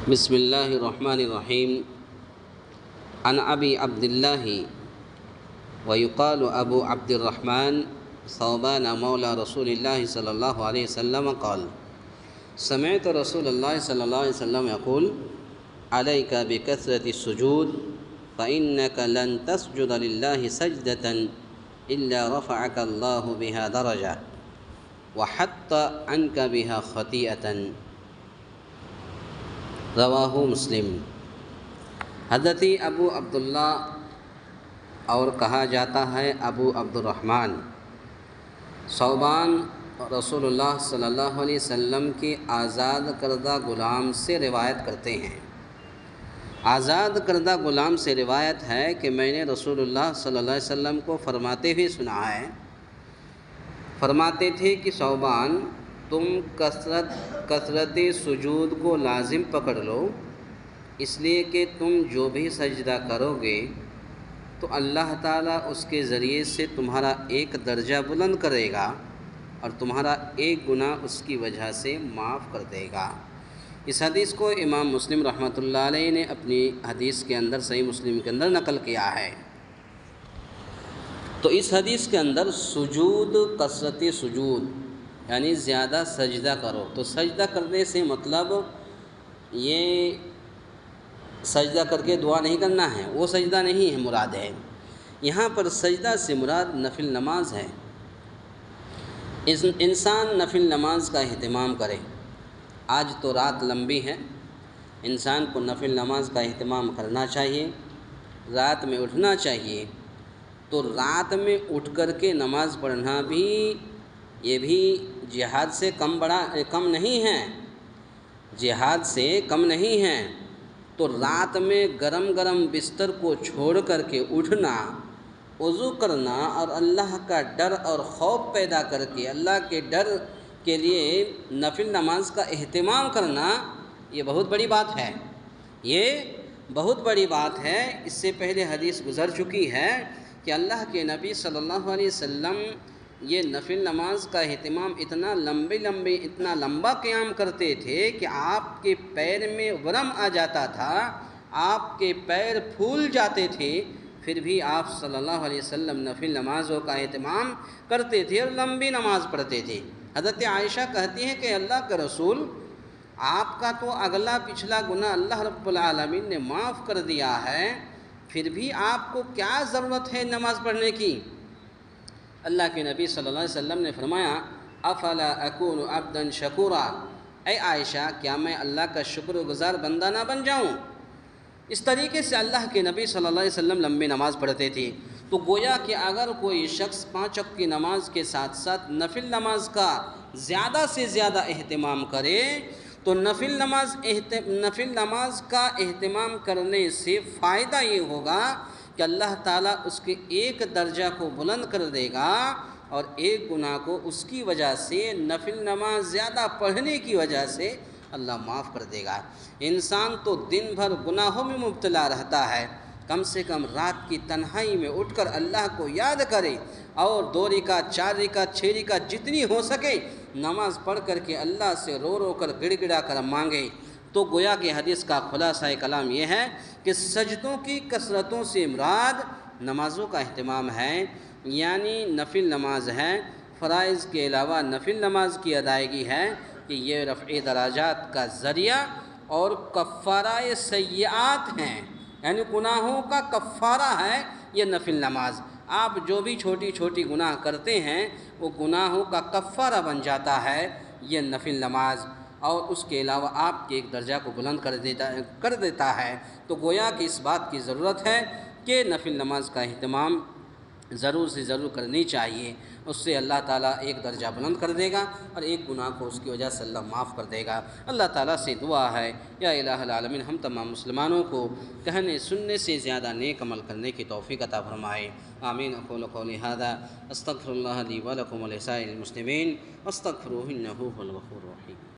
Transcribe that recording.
بسم اللہ الرحمن الرحیم عن ابی عبد اللہ ویقال ابو عبد الرحمن ثوبان مولا رسول اللہ صلی اللہ علیہ وسلم قال سمعت رسول اللہ صلی اللہ علیہ وسلم یقول علیک بکثرة السجود فإنك لن تسجد للہ سجدة الا رفعك اللہ بها درجة وحط عنك بها خطیئة رواہ مسلم۔ حضرت ابو عبداللہ اور کہا جاتا ہے ابو عبد الرحمن، ثوبان رسول اللہ صلی اللہ علیہ وسلم کے آزاد کردہ غلام سے روایت کرتے ہیں۔ آزاد کردہ غلام سے روایت ہے کہ میں نے رسول اللہ صلی اللہ علیہ وسلم کو فرماتے ہوئے سنا ہے، فرماتے تھے کہ ثوبان تم کثرت سجود کو لازم پکڑ لو، اس لیے کہ تم جو بھی سجدہ کرو گے تو اللہ تعالیٰ اس کے ذریعے سے تمہارا ایک درجہ بلند کرے گا اور تمہارا ایک گناہ اس کی وجہ سے معاف کر دے گا۔ اس حدیث کو امام مسلم رحمۃ اللہ علیہ نے اپنی حدیث کے اندر صحیح مسلم کے اندر نقل کیا ہے۔ تو اس حدیث کے اندر سجود، کثرت سجود یعنی زیادہ سجدہ کرو، تو سجدہ کرنے سے مطلب یہ سجدہ کر کے دعا نہیں کرنا ہے، وہ سجدہ نہیں ہے مراد ہے۔ یہاں پر سجدہ سے مراد نفل نماز ہے۔ انسان نفل نماز کا اہتمام کرے۔ آج تو رات لمبی ہے، انسان کو نفل نماز کا اہتمام کرنا چاہیے، رات میں اٹھنا چاہیے۔ تو رات میں اٹھ کر کے نماز پڑھنا بھی یہ بھی جہاد سے کم نہیں ہے، جہاد سے کم نہیں ہے۔ تو رات میں گرم گرم بستر کو چھوڑ کر کے اٹھنا، وضو کرنا اور اللہ کا ڈر اور خوف پیدا کر کے اللہ کے ڈر کے لیے نفل نماز کا اہتمام کرنا، یہ بہت بڑی بات ہے، یہ بہت بڑی بات ہے۔ اس سے پہلے حدیث گزر چکی ہے کہ اللہ کے نبی صلی اللہ علیہ وسلم یہ نفل نماز کا اہتمام اتنا لمبا قیام کرتے تھے کہ آپ کے پیر میں ورم آ جاتا تھا، آپ کے پیر پھول جاتے تھے، پھر بھی آپ صلی اللہ علیہ وسلم نفل نمازوں کا اہتمام کرتے تھے اور لمبی نماز پڑھتے تھے۔ حضرت عائشہ کہتی ہیں کہ اللہ کے رسول، آپ کا تو اگلا پچھلا گناہ اللہ رب العالمین نے معاف کر دیا ہے، پھر بھی آپ کو کیا ضرورت ہے نماز پڑھنے کی؟ اللہ کے نبی صلی اللہ علیہ وسلم نے فرمایا افلا اکون عبدا شکورا، اے عائشہ کیا میں اللہ کا شکر گزار بندہ نہ بن جاؤں؟ اس طریقے سے اللہ کے نبی صلی اللہ علیہ وسلم لمبی نماز پڑھتے تھے۔ تو گویا کہ اگر کوئی شخص 5 وقت کی نماز کے ساتھ ساتھ نفل نماز کا زیادہ سے زیادہ اہتمام کرے تو نفل نماز کا اہتمام کرنے سے فائدہ یہ ہوگا کہ اللہ تعالیٰ اس کے ایک درجہ کو بلند کر دے گا اور ایک گناہ کو اس کی وجہ سے، نفل نماز زیادہ پڑھنے کی وجہ سے اللہ معاف کر دے گا۔ انسان تو دن بھر گناہوں میں مبتلا رہتا ہے، کم سے کم رات کی تنہائی میں اٹھ کر اللہ کو یاد کرے اور 2 رکعت 4 رکعت 6 رکعت جتنی ہو سکے نماز پڑھ کر کے اللہ سے رو رو کر گڑ گڑا کر مانگے۔ تو گویا کہ حدیث کا خلاصہ کلام یہ ہے کہ سجدوں کی کثرتوں سے مراد نمازوں کا اہتمام ہے، یعنی نفل نماز ہے۔ فرائض کے علاوہ نفل نماز کی ادائیگی ہے کہ یہ رفع درجات کا ذریعہ اور کفارہ سیئات ہیں، یعنی گناہوں کا کفارہ ہے یہ نفل نماز۔ آپ جو بھی چھوٹی چھوٹی گناہ کرتے ہیں وہ گناہوں کا کفارہ بن جاتا ہے یہ نفل نماز، اور اس کے علاوہ آپ کے ایک درجہ کو بلند کر دیتا ہے۔ تو گویا کہ اس بات کی ضرورت ہے کہ نفل نماز کا اہتمام ضرور سے ضرور کرنی چاہیے، اس سے اللہ تعالیٰ ایک درجہ بلند کر دے گا اور ایک گناہ کو اس کی وجہ سے اللہ معاف کر دے گا۔ اللہ تعالیٰ سے دعا ہے یا الہ العالمین ہم تمام مسلمانوں کو کہنے سننے سے زیادہ نیک عمل کرنے کی توفیق عطا فرمائے۔ آمین۔ اقول قولی ھذا استغفر اللہ لی ولکم ولسائر المسلمین واستغفروہ انہ هو الغفور الرحیم۔